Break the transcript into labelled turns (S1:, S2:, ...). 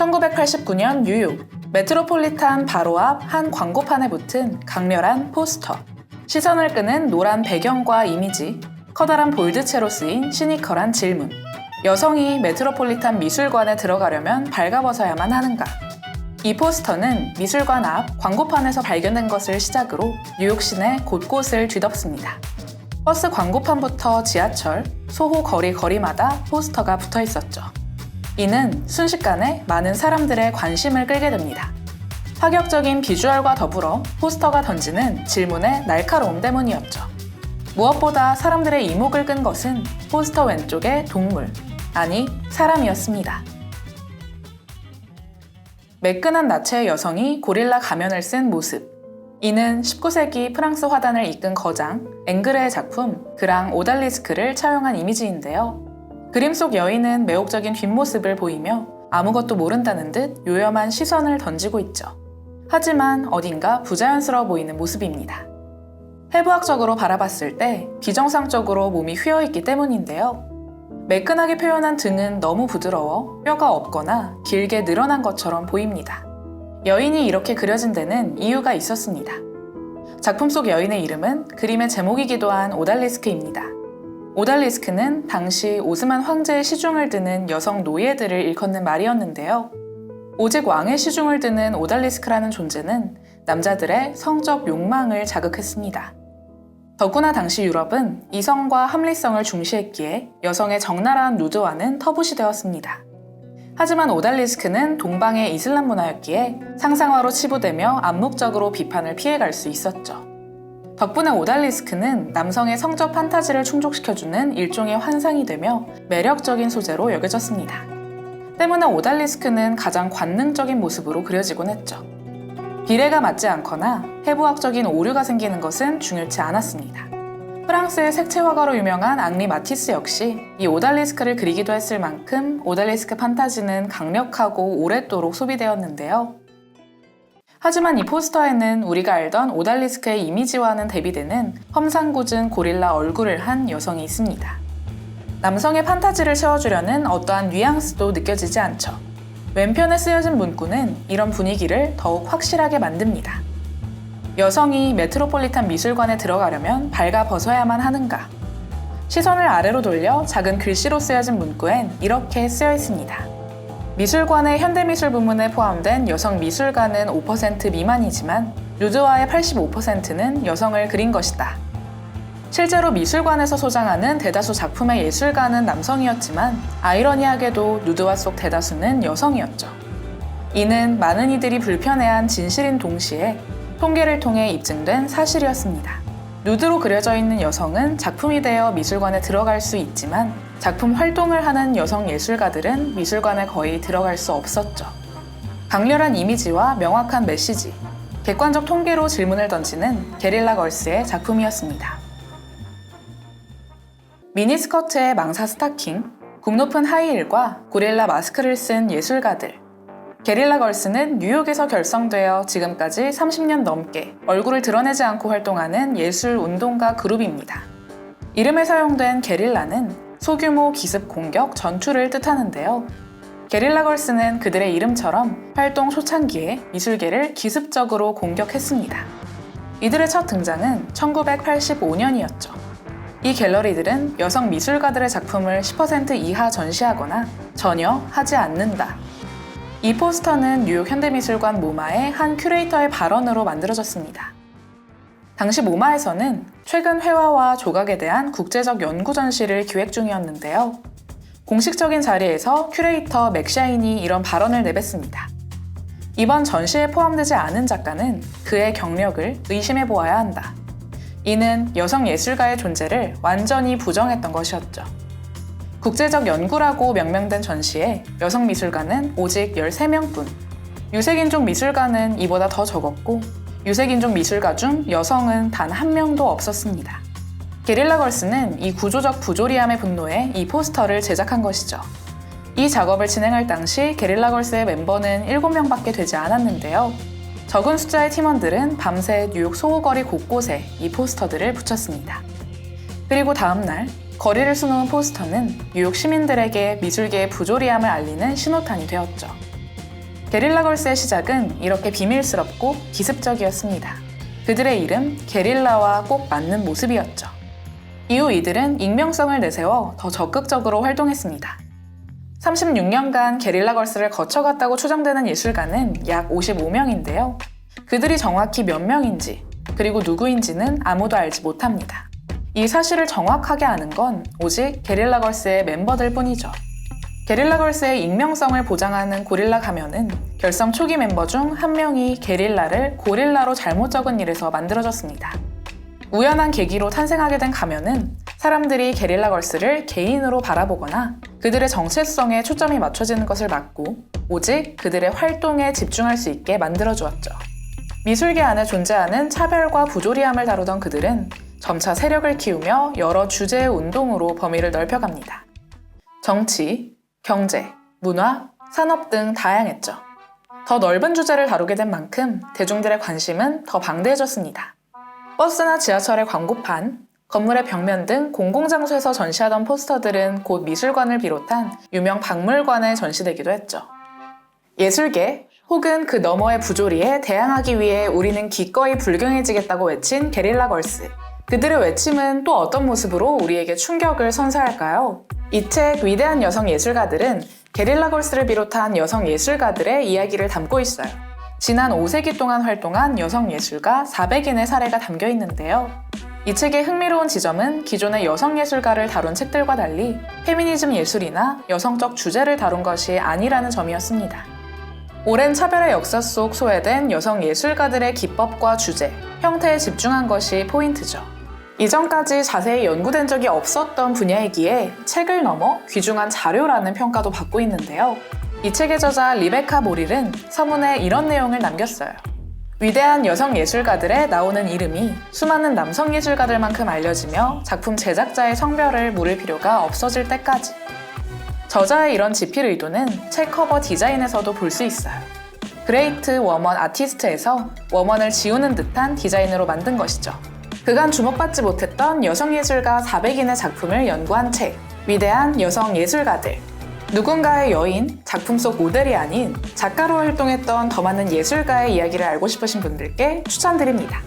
S1: 1989년 뉴욕 메트로폴리탄 바로 앞 한 광고판에 붙은 강렬한 포스터. 시선을 끄는 노란 배경과 이미지, 커다란 볼드체로 쓰인 시니컬한 질문. 여성이 메트로폴리탄 미술관에 들어가려면 발가벗어야만 하는가? 이 포스터는 미술관 앞 광고판에서 발견된 것을 시작으로 뉴욕 시내 곳곳을 뒤덮습니다. 버스 광고판부터 지하철, 소호 거리마다 포스터가 붙어 있었죠. 이는 순식간에 많은 사람들의 관심을 끌게 됩니다. 파격적인 비주얼과 더불어 포스터가 던지는 질문의 날카로움 때문이었죠. 무엇보다 사람들의 이목을 끈 것은 포스터 왼쪽의 동물, 아니 사람이었습니다. 매끈한 나체의 여성이 고릴라 가면을 쓴 모습. 이는 19세기 프랑스 화단을 이끈 거장 앵그레의 작품 그랑 오달리스크를 차용한 이미지인데요. 그림 속 여인은 매혹적인 뒷모습을 보이며 아무것도 모른다는 듯 요염한 시선을 던지고 있죠. 하지만 어딘가 부자연스러워 보이는 모습입니다. 해부학적으로 바라봤을 때 비정상적으로 몸이 휘어있기 때문인데요. 매끈하게 표현한 등은 너무 부드러워 뼈가 없거나 길게 늘어난 것처럼 보입니다. 여인이 이렇게 그려진 데는 이유가 있었습니다. 작품 속 여인의 이름은 그림의 제목이기도 한 오달리스크입니다. 오달리스크는 당시 오스만 황제의 시중을 드는 여성 노예들을 일컫는 말이었는데요. 오직 왕의 시중을 드는 오달리스크라는 존재는 남자들의 성적 욕망을 자극했습니다. 더구나 당시 유럽은 이성과 합리성을 중시했기에 여성의 적나라한 누드화는 터부시되었습니다. 하지만 오달리스크는 동방의 이슬람 문화였기에 상상화로 치부되며 암묵적으로 비판을 피해갈 수 있었죠. 덕분에 오달리스크는 남성의 성적 판타지를 충족시켜주는 일종의 환상이 되며 매력적인 소재로 여겨졌습니다. 때문에 오달리스크는 가장 관능적인 모습으로 그려지곤 했죠. 비례가 맞지 않거나 해부학적인 오류가 생기는 것은 중요치 않았습니다. 프랑스의 색채화가로 유명한 앙리 마티스 역시 이 오달리스크를 그리기도 했을 만큼 오달리스크 판타지는 강력하고 오랫도록 소비되었는데요. 하지만 이 포스터에는 우리가 알던 오달리스크의 이미지와는 대비되는 험상궂은 고릴라 얼굴을 한 여성이 있습니다. 남성의 판타지를 채워주려는 어떠한 뉘앙스도 느껴지지 않죠. 왼편에 쓰여진 문구는 이런 분위기를 더욱 확실하게 만듭니다. 여성이 메트로폴리탄 미술관에 들어가려면 발가벗어야만 하는가? 시선을 아래로 돌려 작은 글씨로 쓰여진 문구엔 이렇게 쓰여 있습니다. 미술관의 현대미술 부문에 포함된 여성 미술가는 5% 미만이지만 누드화의 85%는 여성을 그린 것이다. 실제로 미술관에서 소장하는 대다수 작품의 예술가는 남성이었지만 아이러니하게도 누드화 속 대다수는 여성이었죠. 이는 많은 이들이 불편해한 진실인 동시에 통계를 통해 입증된 사실이었습니다. 누드로 그려져 있는 여성은 작품이 되어 미술관에 들어갈 수 있지만 작품 활동을 하는 여성 예술가들은 미술관에 거의 들어갈 수 없었죠. 강렬한 이미지와 명확한 메시지, 객관적 통계로 질문을 던지는 게릴라 걸스의 작품이었습니다. 미니스커트에 망사 스타킹, 굽 높은 하이힐과 고릴라 마스크를 쓴 예술가들. 게릴라 걸스는 뉴욕에서 결성되어 지금까지 30년 넘게 얼굴을 드러내지 않고 활동하는 예술 운동가 그룹입니다. 이름에 사용된 게릴라는 소규모 기습 공격 전투를 뜻하는데요. 게릴라 걸스는 그들의 이름처럼 활동 초창기에 미술계를 기습적으로 공격했습니다. 이들의 첫 등장은 1985년이었죠. 이 갤러리들은 여성 미술가들의 작품을 10% 이하 전시하거나 전혀 하지 않는다. 이 포스터는 뉴욕 현대미술관 모마의 한 큐레이터의 발언으로 만들어졌습니다. 당시 모마에서는 최근 회화와 조각에 대한 국제적 연구 전시를 기획 중이었는데요. 공식적인 자리에서 큐레이터 맥샤인이 이런 발언을 내뱉습니다. 이번 전시에 포함되지 않은 작가는 그의 경력을 의심해 보아야 한다. 이는 여성 예술가의 존재를 완전히 부정했던 것이었죠. 국제적 연구라고 명명된 전시에 여성 미술가는 오직 13명뿐. 유색인종 미술가는 이보다 더 적었고 유색인종 미술가 중 여성은 단 한 명도 없었습니다. 게릴라 걸스는 이 구조적 부조리함에 분노해 이 포스터를 제작한 것이죠. 이 작업을 진행할 당시 게릴라 걸스의 멤버는 7명밖에 되지 않았는데요. 적은 숫자의 팀원들은 밤새 뉴욕 소호거리 곳곳에 이 포스터들을 붙였습니다. 그리고 다음날 거리를 수놓은 포스터는 뉴욕 시민들에게 미술계의 부조리함을 알리는 신호탄이 되었죠. 게릴라걸스의 시작은 이렇게 비밀스럽고 기습적이었습니다. 그들의 이름 게릴라와 꼭 맞는 모습이었죠. 이후 이들은 익명성을 내세워 더 적극적으로 활동했습니다. 36년간 게릴라걸스를 거쳐갔다고 추정되는 예술가는 약 55명인데요. 그들이 정확히 몇 명인지 그리고 누구인지는 아무도 알지 못합니다. 이 사실을 정확하게 아는 건 오직 게릴라걸스의 멤버들 뿐이죠. 게릴라걸스의 익명성을 보장하는 고릴라 가면은 결성 초기 멤버 중 한 명이 게릴라를 고릴라로 잘못 적은 일에서 만들어졌습니다. 우연한 계기로 탄생하게 된 가면은 사람들이 게릴라걸스를 개인으로 바라보거나 그들의 정체성에 초점이 맞춰지는 것을 막고 오직 그들의 활동에 집중할 수 있게 만들어주었죠. 미술계 안에 존재하는 차별과 부조리함을 다루던 그들은 점차 세력을 키우며 여러 주제의 운동으로 범위를 넓혀갑니다. 정치, 경제, 문화, 산업 등 다양했죠. 더 넓은 주제를 다루게 된 만큼 대중들의 관심은 더 방대해졌습니다. 버스나 지하철의 광고판, 건물의 벽면 등 공공장소에서 전시하던 포스터들은 곧 미술관을 비롯한 유명 박물관에 전시되기도 했죠. 예술계 혹은 그 너머의 부조리에 대항하기 위해 우리는 기꺼이 불경해지겠다고 외친 게릴라걸스. 그들의 외침은 또 어떤 모습으로 우리에게 충격을 선사할까요? 이 책 위대한 여성 예술가들은 게릴라걸스를 비롯한 여성 예술가들의 이야기를 담고 있어요. 지난 5세기 동안 활동한 여성 예술가 400인의 사례가 담겨 있는데요. 이 책의 흥미로운 지점은 기존의 여성 예술가를 다룬 책들과 달리 페미니즘 예술이나 여성적 주제를 다룬 것이 아니라는 점이었습니다. 오랜 차별의 역사 속 소외된 여성 예술가들의 기법과 주제, 형태에 집중한 것이 포인트죠. 이전까지 자세히 연구된 적이 없었던 분야이기에 책을 넘어 귀중한 자료라는 평가도 받고 있는데요. 이 책의 저자 리베카 모릴은 서문에 이런 내용을 남겼어요. 위대한 여성 예술가들에 나오는 이름이 수많은 남성 예술가들만큼 알려지며 작품 제작자의 성별을 물을 필요가 없어질 때까지. 저자의 이런 집필 의도는 책 커버 디자인에서도 볼 수 있어요. 그레이트 워먼 아티스트에서 워먼을 지우는 듯한 디자인으로 만든 것이죠. 그간 주목받지 못했던 여성예술가 400인의 작품을 연구한 책, 위대한 여성 예술가들. 누군가의 여인, 작품 속 모델이 아닌 작가로 활동했던 더 많은 예술가의 이야기를 알고 싶으신 분들께 추천드립니다.